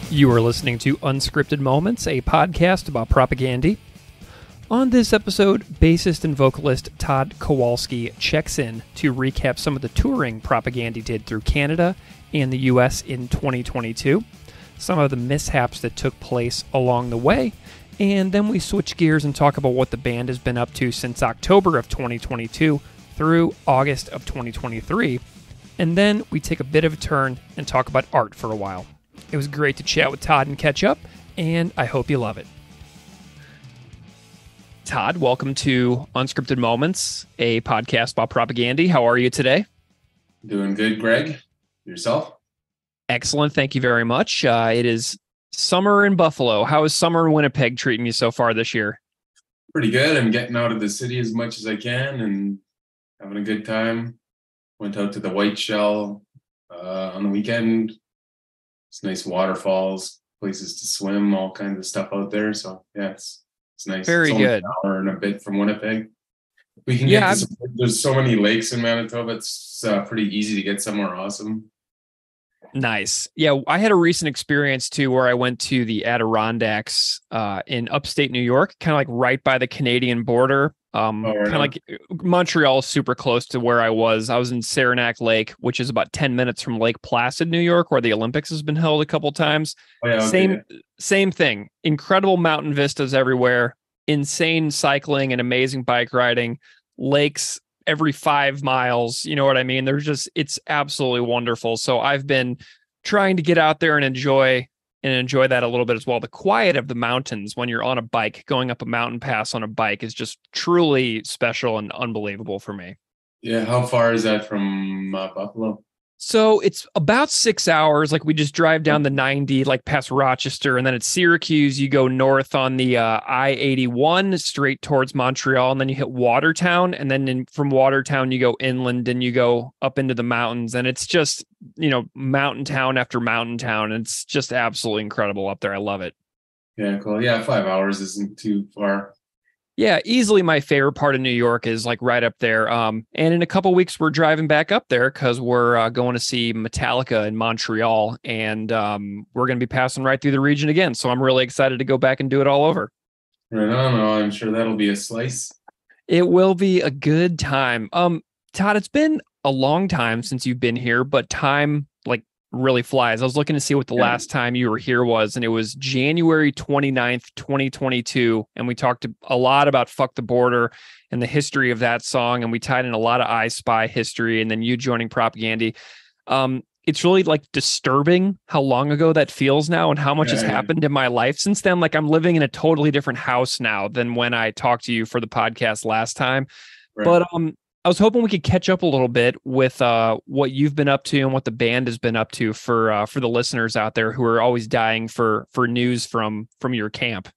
You are listening to Unscripted Moments, a podcast about Propagandhi. On this episode, bassist and vocalist Todd Kowalski checks in to recap some of the touring Propagandhi did through Canada and the US in 2022, some of the mishaps that took place along the way, and then we switch gears and talk about what the band has been up to since October of 2022 through August of 2023, and then we take a bit of a turn and talk about art for a while. It was great to chat with Todd and catch up, and I hope you love it. Todd, welcome to Unscripted Moments, a podcast about Propagandhi. How are you today? Doing good, Greg. Yourself? Excellent. Thank you very much. It is summer in Buffalo. How is summer in Winnipeg treating you so far this year? Pretty good. I'm getting out of the city as much as I can and having a good time. Went out to the White Shell on the weekend. It's nice waterfalls, places to swim, all kinds of stuff out there. So yeah, it's nice. Very it's good. An hour and a bit from Winnipeg. We can get to there's so many lakes in Manitoba. It's pretty easy to get somewhere awesome. Nice. Yeah, I had a recent experience too where I went to the Adirondacks in upstate New York, kind of like right by the Canadian border. Kind of like Montreal, super close to where I was. I was in Saranac Lake, which is about 10 minutes from Lake Placid, New York, where the Olympics has been held a couple times. Oh, yeah, okay. Same thing. Incredible mountain vistas everywhere. Insane cycling and amazing bike riding. Lakes every 5 miles. You know what I mean? It's absolutely wonderful. So I've been trying to get out there and enjoy that a little bit as well. The quiet of the mountains when you're on a bike, going up a mountain pass on a bike is just truly special and unbelievable for me. Yeah. How far is that from Buffalo? So it's about 6 hours. Like we just drive down the 90, like past Rochester, and then at Syracuse, you go north on the I-81 straight towards Montreal, and then you hit Watertown, and then from Watertown, you go inland and you go up into the mountains, and it's just, mountain town after mountain town. And it's just absolutely incredible up there. I love it. Yeah, cool. Yeah, 5 hours isn't too far. Yeah, easily my favorite part of New York is like right up there. And in a couple of weeks, we're driving back up there because we're going to see Metallica in Montreal, and we're going to be passing right through the region again. So I'm really excited to go back and do it all over. Right on. I'm sure that'll be a slice. It will be a good time. Todd, it's been a long time since you've been here, but time really flies. I was looking to see what the last time you were here was, and it was January 29th, 2022. And we talked a lot about Fuck the Border and the history of that song. And we tied in a lot of I Spy history and then you joining Propagandhi. It's really disturbing how long ago that feels now and how much has happened in my life since then. Like I'm living in a totally different house now than when I talked to you for the podcast last time. Right. But, I was hoping we could catch up a little bit with what you've been up to and what the band has been up to for the listeners out there who are always dying for news from your camp.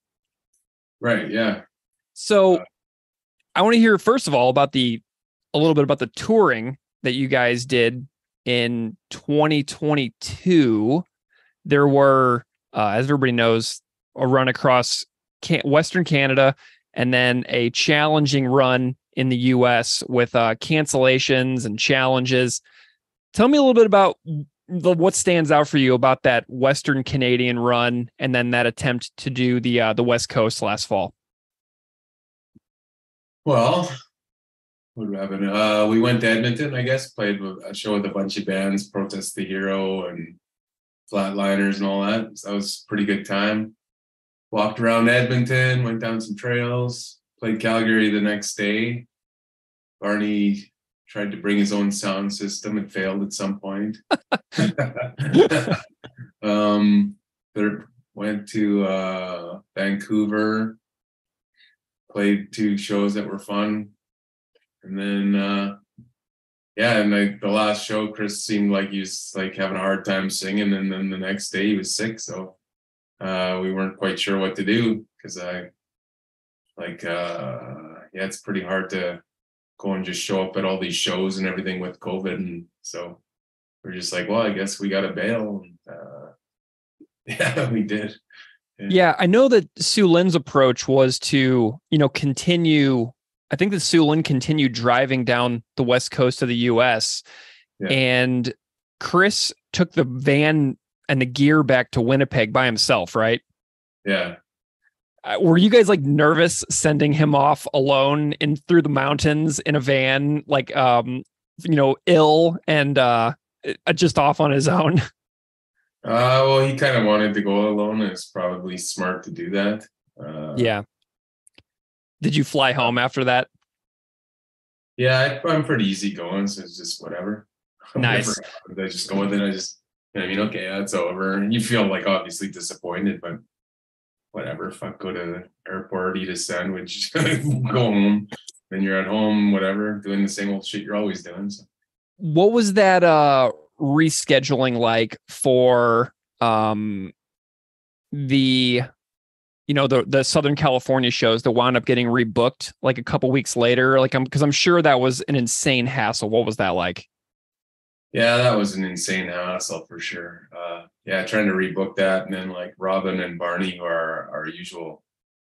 Right. Yeah. So I want to hear first of all a little bit about the touring that you guys did in 2022. There were, as everybody knows, a run across Western Canada and then a challenging run in the US with cancellations and challenges. Tell me a little bit about what stands out for you about that Western Canadian run and then that attempt to do the West Coast last fall. Well, what happened? We went to Edmonton, I guess, played a show with a bunch of bands, Protest the Hero and Flatliners and all that. So that was a pretty good time. Walked around Edmonton, went down some trails, played Calgary the next day. Barney tried to bring his own sound system and failed at some point. Went to Vancouver, played 2 shows that were fun. And then, the last show, Chris seemed like he was having a hard time singing. And then the next day he was sick. So we weren't quite sure what to do because it's pretty hard to go and just show up at all these shows and everything with COVID. And so we're just like, well, I guess we got to bail. And, we did. Yeah, I know that Sue Lynn's approach was to, continue. I think that Sue Lynn continued driving down the West Coast of the US. Yeah. And Chris took the van and the gear back to Winnipeg by himself, right? Yeah. Were you guys like nervous sending him off alone in through the mountains in a van, like ill and just off on his own? Well, he kind of wanted to go alone, and it's probably smart to do that. Yeah. Did you fly home after that? Yeah, I'm pretty easy going, so it's just whatever. Nice. Whatever happens, I just go with it. I mean, okay, that's over. And you feel like obviously disappointed, but whatever. Fuck, go to the airport, eat a sandwich, go home. Then you're at home, whatever, doing the same old shit you're always doing. So. What was that rescheduling like for the the Southern California shows that wound up getting rebooked like a couple weeks later? Like because I'm sure that was an insane hassle. What was that like? Yeah, that was an insane hassle for sure. Yeah, trying to rebook that, and then like Robin and Barney, who are our usual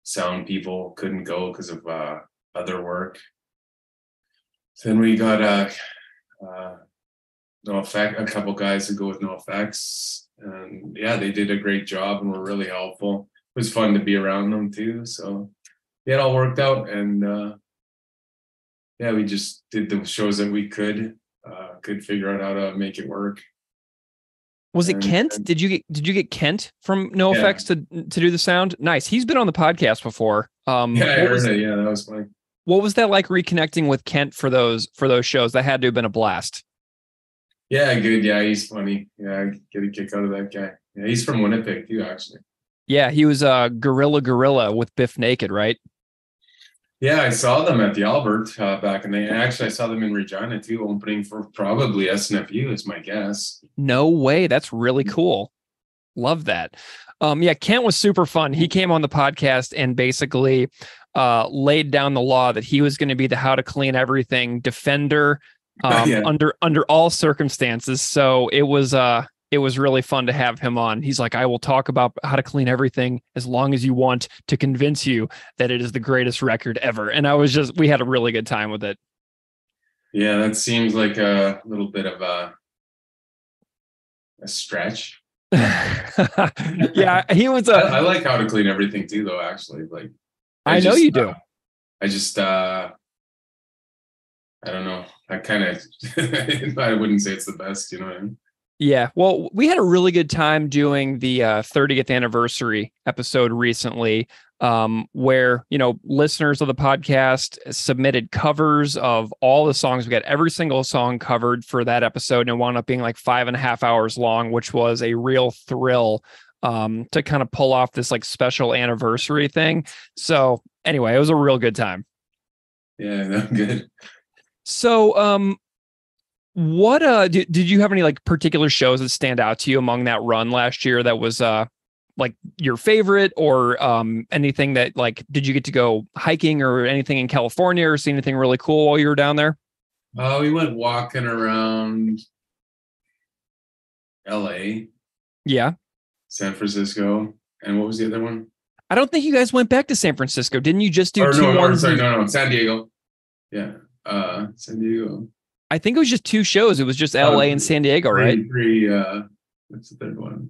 sound people, couldn't go because of other work. So then we got No Effect, a couple guys who go with No Effects, and yeah, they did a great job and were really helpful. It was fun to be around them too. So yeah, it all worked out, and yeah, we just did the shows that we could figure out how to make it work. Was it Kent? Did you get Kent from No Effects to do the sound? Nice. He's been on the podcast before. Yeah, I heard it. Yeah, that was funny. What was that like reconnecting with Kent for those shows? That had to have been a blast. Yeah, good. Yeah, he's funny. Yeah, I get a kick out of that guy. Yeah, he's from Winnipeg too, actually. Yeah, he was Gorilla with Biff Naked, right? Yeah, I saw them at the Albert back in the. Actually, I saw them in Regina too, opening for probably SNFU is my guess. No way, that's really cool. Love that. Yeah, Kent was super fun. He came on the podcast and basically laid down the law that he was going to be the How to Clean Everything defender under all circumstances. So it was really fun to have him on. He's like, I will talk about How to Clean Everything as long as you want to convince you that it is the greatest record ever. And we had a really good time with it. Yeah, that seems like a little bit of a stretch. Yeah, he was I like How to Clean Everything too, though, actually. Like, I know you do. I just I don't know. I kind of I wouldn't say it's the best, you know what I mean? Yeah, well, we had a really good time doing the 30th anniversary episode recently, where listeners of the podcast submitted covers of all the songs. We got every single song covered for that episode, and it wound up being like 5.5 hours long, which was a real thrill to kind of pull off this like special anniversary thing. So anyway, it was a real good time. Yeah, no, good. So what did you have any like particular shows that stand out to you among that run last year that was like your favorite, or anything that like, did you get to go hiking or anything in California or see anything really cool while you were down there? We went walking around LA. Yeah. San Francisco. And what was the other one? I don't think you guys went back to San Francisco. Didn't you just do No, San Diego. Yeah. San Diego. I think it was just 2 shows. It was just LA and San Diego, right? What's the third one?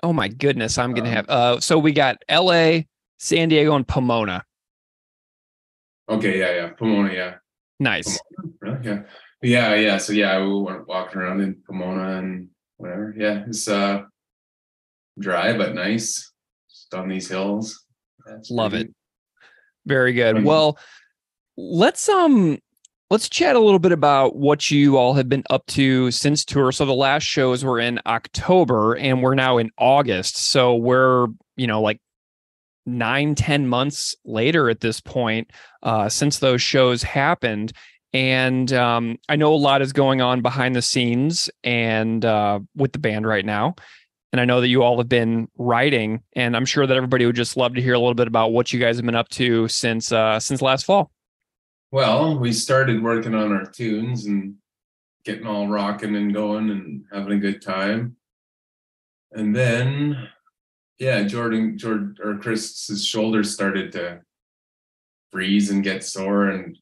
Oh my goodness. I'm going to have, so we got LA, San Diego, and Pomona. Okay. Yeah. Pomona. Yeah. Nice. Pomona, really? Yeah. Yeah. So yeah, we went walking around in Pomona and whatever. Yeah. It's dry, but nice. Just on these hills. Love it. Very good. Well, let's chat a little bit about what you all have been up to since tour. So the last shows were in October and we're now in August. So we're, like 9-10 months later at this point, since those shows happened. And I know a lot is going on behind the scenes and with the band right now. And I know that you all have been writing, and I'm sure that everybody would just love to hear a little bit about what you guys have been up to since last fall. Well, we started working on our tunes and getting all rocking and going and having a good time. And then, yeah, Chris's shoulders started to freeze and get sore. And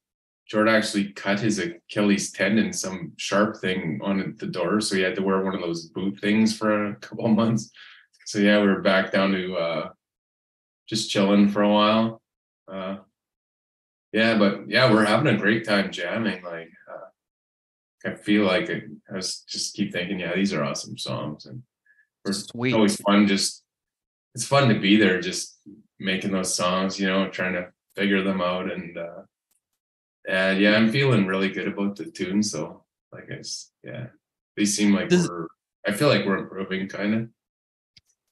Jordan actually cut his Achilles tendon, some sharp thing on the door, so he had to wear one of those boot things for a couple of months. So yeah, we were back down to just chilling for a while. Yeah, but yeah, we're having a great time jamming. Like I feel like I was just keep thinking, yeah, these are awesome songs, and it's Sweet. always fun. Just it's fun to be there, just making those songs, trying to figure them out, and yeah, I'm feeling really good about the tune. So like yeah, they seem like Does I feel like we're improving kind of.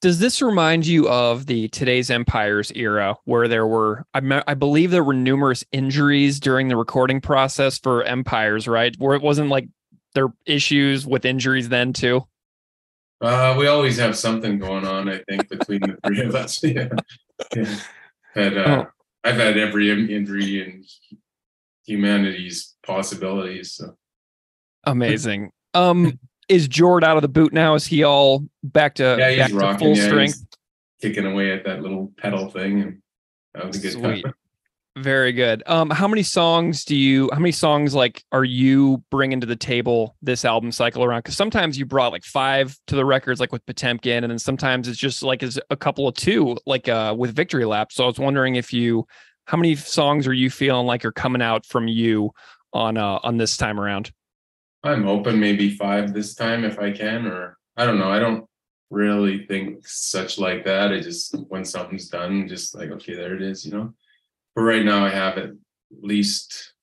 does this remind you of the Today's Empires era where there were, I believe there were numerous injuries during the recording process for Empires, right? Where it wasn't like there issues with injuries then too. We always have something going on, I think, between the three of us. Yeah. Yeah. But Oh, I've had every injury in humanity's possibilities. So amazing. Is Jord out of the boot now? Is he all yeah, he's back to rocking. full Yeah, strength? he's kicking away at that little pedal thing, and that was a good time. Sweet. Very good. How many songs like are you bringing to the table this album cycle around? Because sometimes you brought like 5 to the records, like with Potemkin, and then sometimes it's just like is a couple of 2, like with Victory Lap. So I was wondering how many songs are you feeling like are coming out from you on this time around? I'm hoping maybe 5 this time if I can, or I don't know. I don't really think such like that. I just when something's done, just like okay, there it is. But right now I have at least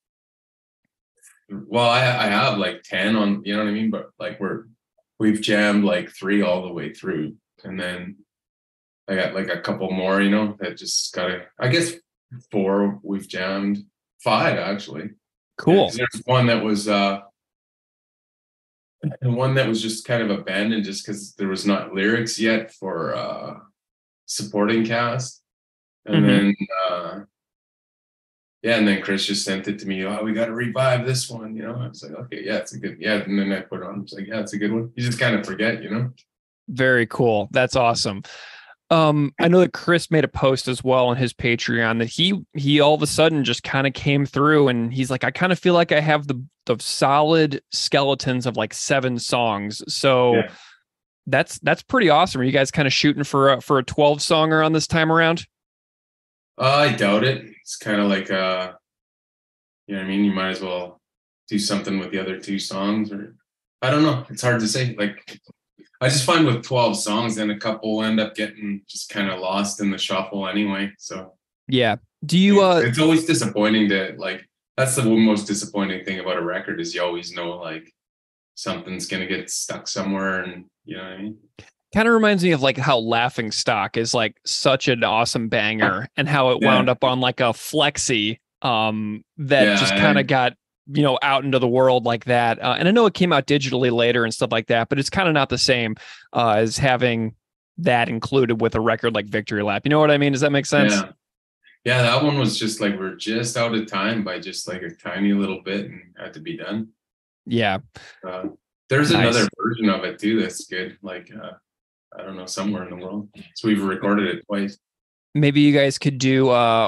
well, I have like 10 on, you know what I mean? But like we've jammed like 3 all the way through. And then I got like a couple more, that just gotta I guess 4 we've jammed. 5 actually. Yeah, Cool. because there's one that was just kind of abandoned just because there was not lyrics yet for supporting cast. And Hmm. then yeah, and then Chris just sent it to me. Oh, we got to revive this one. I was like, okay, yeah, it's a good, yeah. And then I put it on. I was like, yeah, it's a good one. You just kind of forget. Very cool. That's awesome. I know that Chris made a post as well on his Patreon that he all of a sudden just kind of came through and he's like, I kind of feel like I have the solid skeletons of like 7 songs. So Yeah. that's pretty awesome. Are you guys kind of shooting for a 12 songer on this time around? I doubt it. It's kind of like, you know what I mean? You might as well do something with the other 2 songs, or I don't know. It's hard to say. Like, I just find with 12 songs, then a couple end up getting just kind of lost in the shuffle anyway. So Yeah. Do you it's always disappointing to like, that's the most disappointing thing about a record is you always know like something's going to get stuck somewhere, and you know what I mean? kind of reminds me of like how Laughing Stock is like such an awesome banger and how it wound Yeah. up on like a flexi that just kind Yeah. of got out into the world like that, and I know it came out digitally later and stuff like that, but it's kind of not the same as having that included with a record like Victory Lap. You know what I mean? Does that make sense? Yeah. Yeah. That one was just like, we're just out of time by just like a tiny little bit and had to be done. Yeah. Uh, there's another Nice. version of it too that's good. Like, I don't know, somewhere in the world. So we've recorded it twice. Maybe you guys could do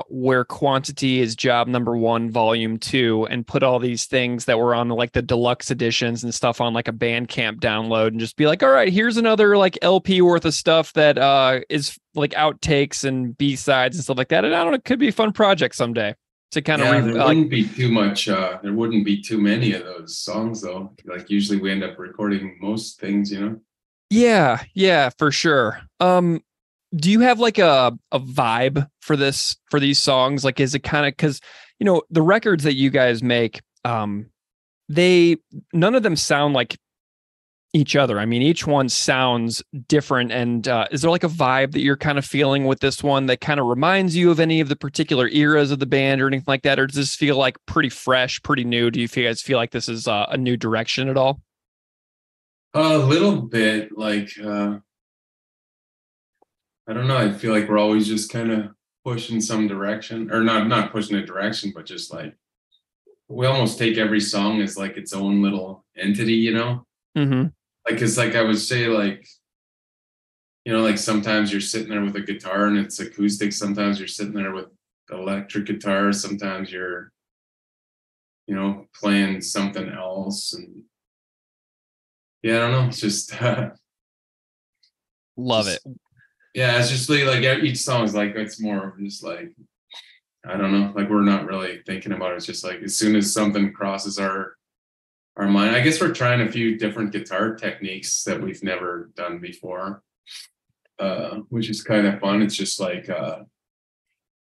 where quantity is job number 1, volume 2, and put all these things that were on like the deluxe editions and stuff on like a Bandcamp download and just be like, all right, here's another like LP worth of stuff that is like outtakes and B-sides and stuff like that. And I don't know, it could be a fun project someday to kind of Yeah, there wouldn't be too much. There wouldn't be too many of those songs though. Like usually we end up recording most things. yeah, for sure. Do you have like a vibe for these songs? Like, is it kind of because the records that you guys make, they none of them sound like each other. I mean, each one sounds different. And is there like a vibe that you're kind of feeling with this one that kind of reminds you of any of the particular eras of the band or anything like that? Or does this feel like pretty fresh, pretty new? Do you guys feel like this is a new direction at all? A little bit like I don't know. I feel like we're always just kind of pushing some direction, or not pushing a direction, but just like we almost take every song as like its own little entity. Mm-hmm. Like it's like I would say like sometimes you're sitting there with a guitar and it's acoustic. Sometimes you're sitting there with electric guitar. Sometimes you're playing something else. And yeah, I don't know. It's just, Love it. just yeah, it's just like each song is like, it's more of just like, I don't know, like we're not really thinking about it. It's just like as soon as something crosses our mind, I guess we're trying a few different guitar techniques that we've never done before, which is kind of fun. It's just like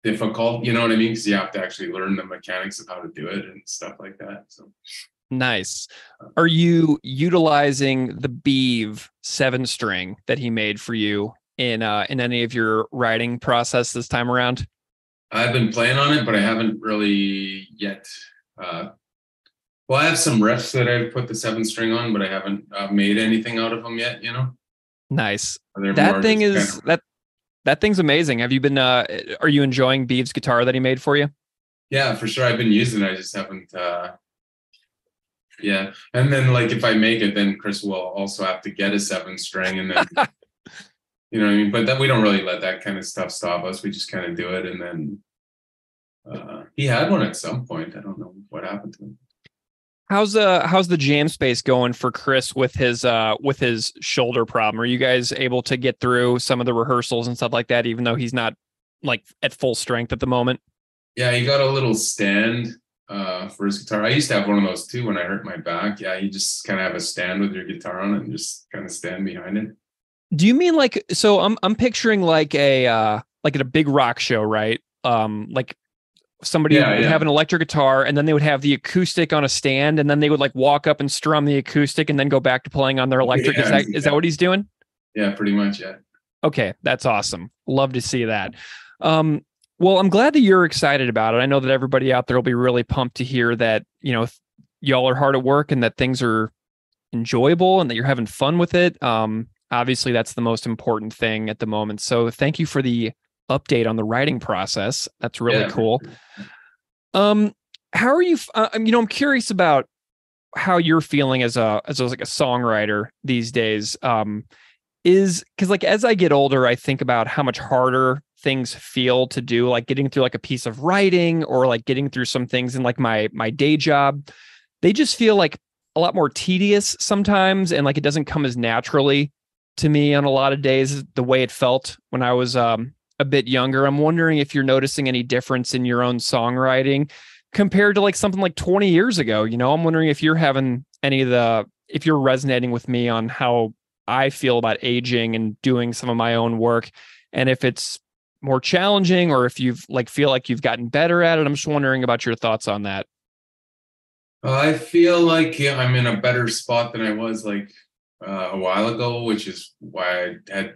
difficult, you know what I mean? Because you have to actually learn the mechanics of how to do it and stuff like that. So Nice. Are you utilizing the Beeve 7-string that he made for you in any of your writing process this time around? I've been playing on it, but I haven't really yet. Uh, well, I have some riffs that I've put the 7 string on, but I haven't made anything out of them yet. Nice. They're That more thing just kind is of. that thing's amazing. Have you been are you enjoying Beeve's guitar that he made for you? Yeah, for sure. I've been using it. I just haven't. Yeah, and then like if I make it, then Chris will also have to get a 7 string, and then what I mean. But that we don't really let that kind of stuff stop us. We just kind of do it, and then he had one at some point. I don't know what happened to him. How's the jam space going for Chris with his shoulder problem? Are you guys able to get through some of the rehearsals and stuff like that, even though he's not like at full strength at the moment? Yeah, he got a little stand for his guitar. I used to have one of those too when I hurt my back. Yeah, you just kind of have a stand with your guitar on it and just kind of stand behind it. Do you mean like so I'm picturing like like at a big rock show, right? Like somebody Yeah, would have yeah, an electric guitar and then they would have the acoustic on a stand and then they would like walk up and strum the acoustic and then go back to playing on their electric. Is yeah, that what he's doing? yeah, pretty much. Yeah, Okay, that's awesome. Love to see that. Um, well, I'm glad that you're excited about it. I know that everybody out there will be really pumped to hear that, y'all are hard at work and that things are enjoyable and that you're having fun with it. Obviously, that's the most important thing at the moment. So thank you for the update on the writing process. That's really yeah, cool. sure. Um, how are you? I'm curious about how you're feeling as like a songwriter these days. Is because like as I get older, I think about how much harder things feel to do, like getting through like a piece of writing or like getting through some things in like my day job. They just feel like a lot more tedious sometimes, and like it doesn't come as naturally to me on a lot of days the way it felt when I was a bit younger. I'm wondering if you're noticing any difference in your own songwriting compared to like something like 20 years ago. I'm wondering if you're having if you're resonating with me on how I feel about aging and doing some of my own work, and if it's more challenging or if you've like feel like you've gotten better at it. I'm just wondering about your thoughts on that. I feel like I'm in a better spot than I was like a while ago, which is why I had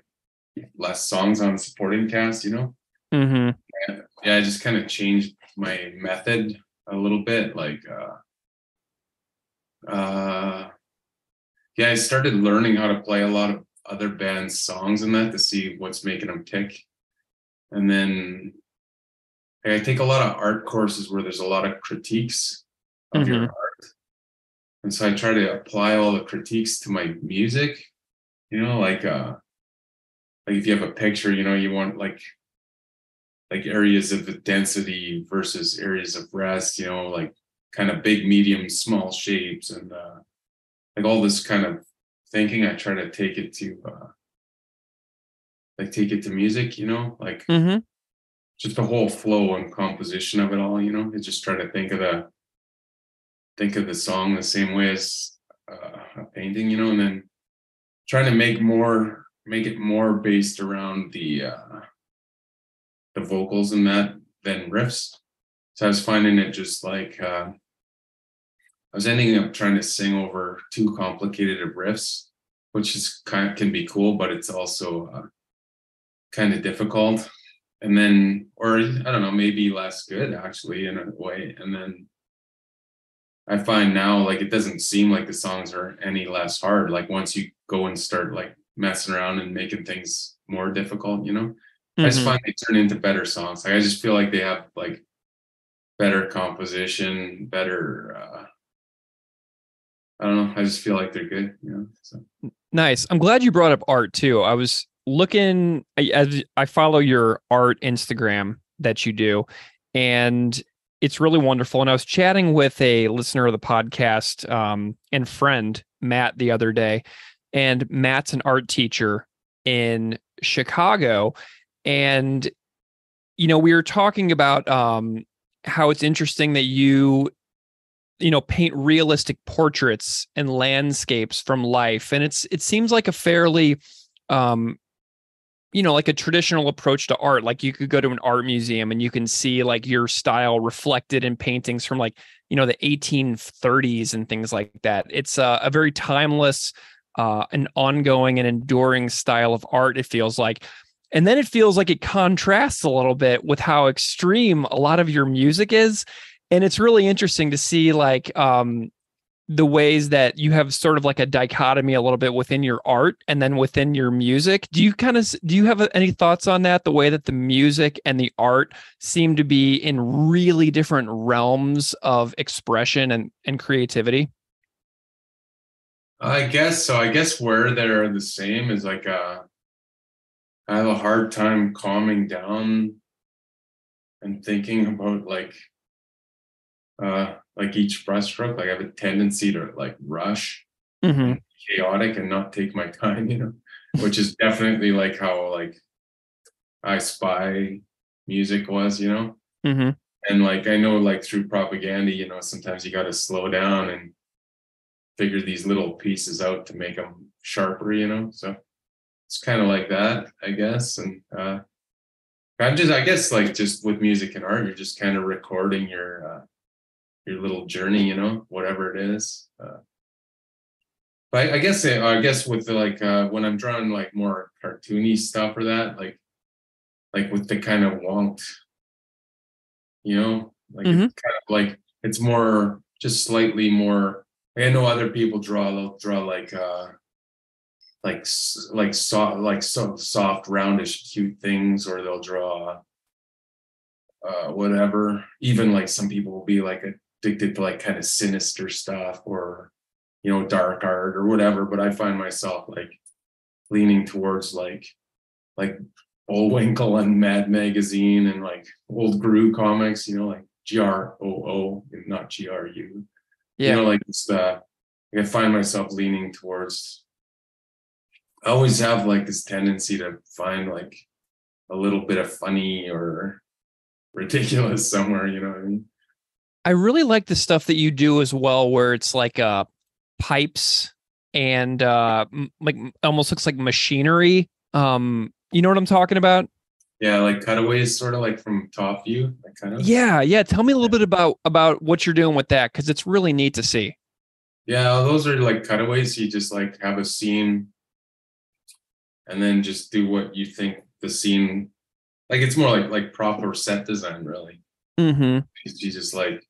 less songs on supporting cast. Mm-hmm. Yeah, I just kind of changed my method a little bit. Like, yeah, I started learning how to play a lot of other bands' songs and that to see what's making them tick. And then I take a lot of art courses where there's a lot of critiques of your Mm-hmm. art. And so I try to apply all the critiques to my music, like if you have a picture, you want like areas of density versus areas of rest, like kind of big, medium, small shapes and like all this kind of thinking. I try to take it to music, like Mm-hmm. just the whole flow and composition of it all, I just try to think of the song the same way as a painting, and then trying to make it more based around the vocals and that than riffs. So I was finding it just like I was ending up trying to sing over too complicated of riffs, which is can be cool, but it's also kind of difficult. And then, or I don't know, maybe less good actually in a way. And then I find now like it doesn't seem like the songs are any less hard. Like once you go and start like messing around and making things more difficult, I just Mm-hmm. find they turn into better songs. Like I just feel like they have like better composition, better I don't know. I just feel like they're good, So Nice. I'm glad you brought up art too. I was looking as I follow your art Instagram that you do, and it's really wonderful. And I was chatting with a listener of the podcast and friend, Matt, the other day. And Matt's an art teacher in Chicago. And, we were talking about how it's interesting that you paint realistic portraits and landscapes from life. And it seems like a fairly like a traditional approach to art. Like you could go to an art museum and you can see like your style reflected in paintings from like, the 1830s and things like that. It's a very timeless, an ongoing and enduring style of art, it feels like. And then it feels like it contrasts a little bit with how extreme a lot of your music is. And it's really interesting to see like the ways that you have sort of like a dichotomy a little bit within your art and then within your music. Do you have any thoughts on that? The way that the music and the art seem to be in really different realms of expression and creativity? I guess so. I guess where they're the same is like I have a hard time calming down and thinking about like each brushstroke. Like I have a tendency to like rush Mm-hmm. and chaotic and not take my time, which is definitely like how like I spy music was, Mm-hmm. and like I know like through Propagandhi, sometimes you got to slow down and figure these little pieces out to make them sharper, so it's kind of like that, I guess. And I guess like just with music and art, you're just kind of recording your little journey, whatever it is. But I guess with the like when I'm drawing like more cartoony stuff or that, like with the kind of wonked, like it Mm-hmm. kind of like it's more just slightly more. Like I know other people they'll draw like soft soft roundish cute things, or they'll draw whatever. Even like some people will be like addicted to like kind of sinister stuff, or dark art or whatever. But I find myself like leaning towards like Bullwinkle and Mad Magazine and like old Gru comics, like GROO and not GRU. Yeah. Like it's I find myself leaning towards. I always have like this tendency to find like a little bit of funny or ridiculous somewhere, you know what I mean? I really like the stuff that you do as well, where it's like pipes and like almost looks like machinery. You know what I'm talking about? Yeah, like cutaways sort of like from top view, that kind of. Yeah, yeah. Tell me a little bit about what you're doing with that, because it's really neat to see. Yeah, those are like cutaways. You just like have a scene and then just do what you think the scene, like it's more like proper set design really. Mm-hmm. You just like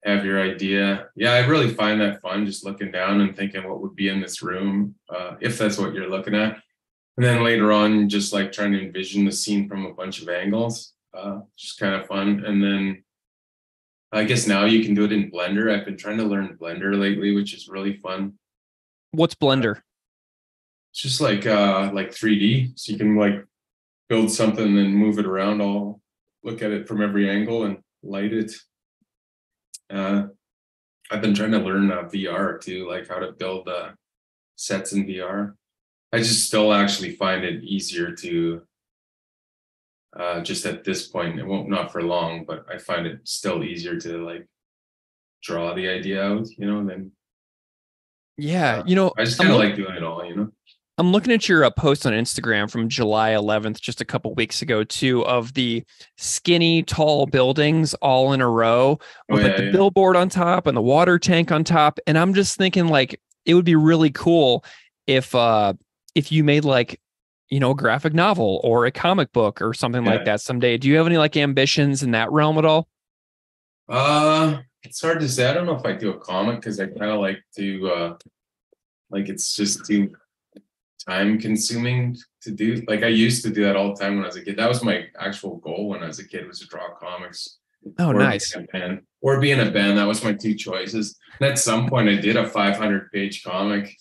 have your idea. Yeah, I really find that fun, just looking down and thinking what would be in this room, if that's what you're looking at. And then later on, just like trying to envision the scene from a bunch of angles, just kind of fun. And then I guess now you can do it in Blender. I've been trying to learn Blender lately, which is really fun. What's Blender? It's just like 3D. So you can like build something and then move it around, all look at it from every angle and light it. I've been trying to learn VR too, like how to build sets in VR. I just still actually find it easier to just at this point, it won't not for long, but I find it still easier to like draw the idea out, than Yeah, I just I'm kind of look like doing it all. I'm looking at your post on Instagram from July 11th, just a couple weeks ago, too, of the skinny, tall buildings all in a row Oh with like yeah, the yeah. billboard on top and the water tank on top. And I'm just thinking like it would be really cool if you made like, a graphic novel or a comic book or something like Yeah. that someday. Do you have any like ambitions in that realm at all? It's hard to say. I don't know if I do a comic because I kind of like to like it's just too time consuming to do. Like I used to do that all the time when I was a kid. That was my actual goal when I was a kid, was to draw comics Oh, or be nice. in a band. Or be in a band. That was my two choices. And at some point I did a 500-page comic.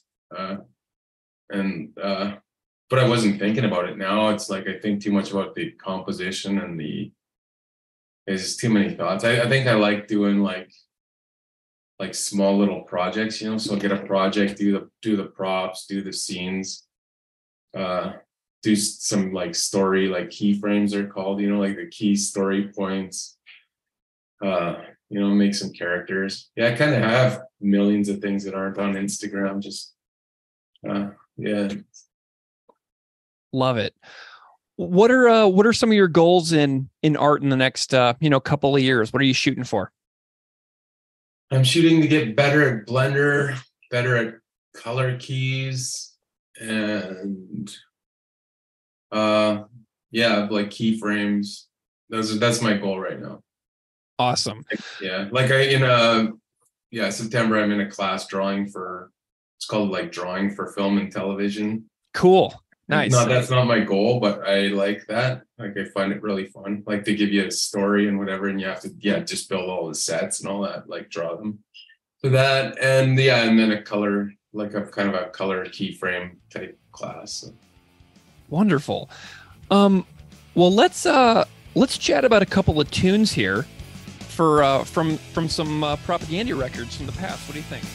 And but I wasn't thinking about it. Now it's like I think too much about the composition and There's just too many thoughts. I think I like doing like small little projects, so get a project, do the props, do the scenes, uh do some like story, like keyframes are called, like the key story points, uh make some characters. Yeah, I kind of have millions of things that aren't on Instagram, just yeah. Love it. What are some of your goals in art in the next couple of years? What are you shooting for? I'm shooting to get better at Blender, better at color keys, and yeah, like keyframes. That's my goal right now. Awesome. Yeah, like September I'm in a class it's called like drawing for film and television. Cool. Nice. That's not my goal, but I like that. Like I find it really fun. Like they give you a story and whatever, and you have to just build all the sets and all that, like draw them. So that, and and then a color, like a kind of a color keyframe type class. So. Wonderful. Well, let's chat about a couple of tunes here for from some Propagandhi records from the past. What do you think?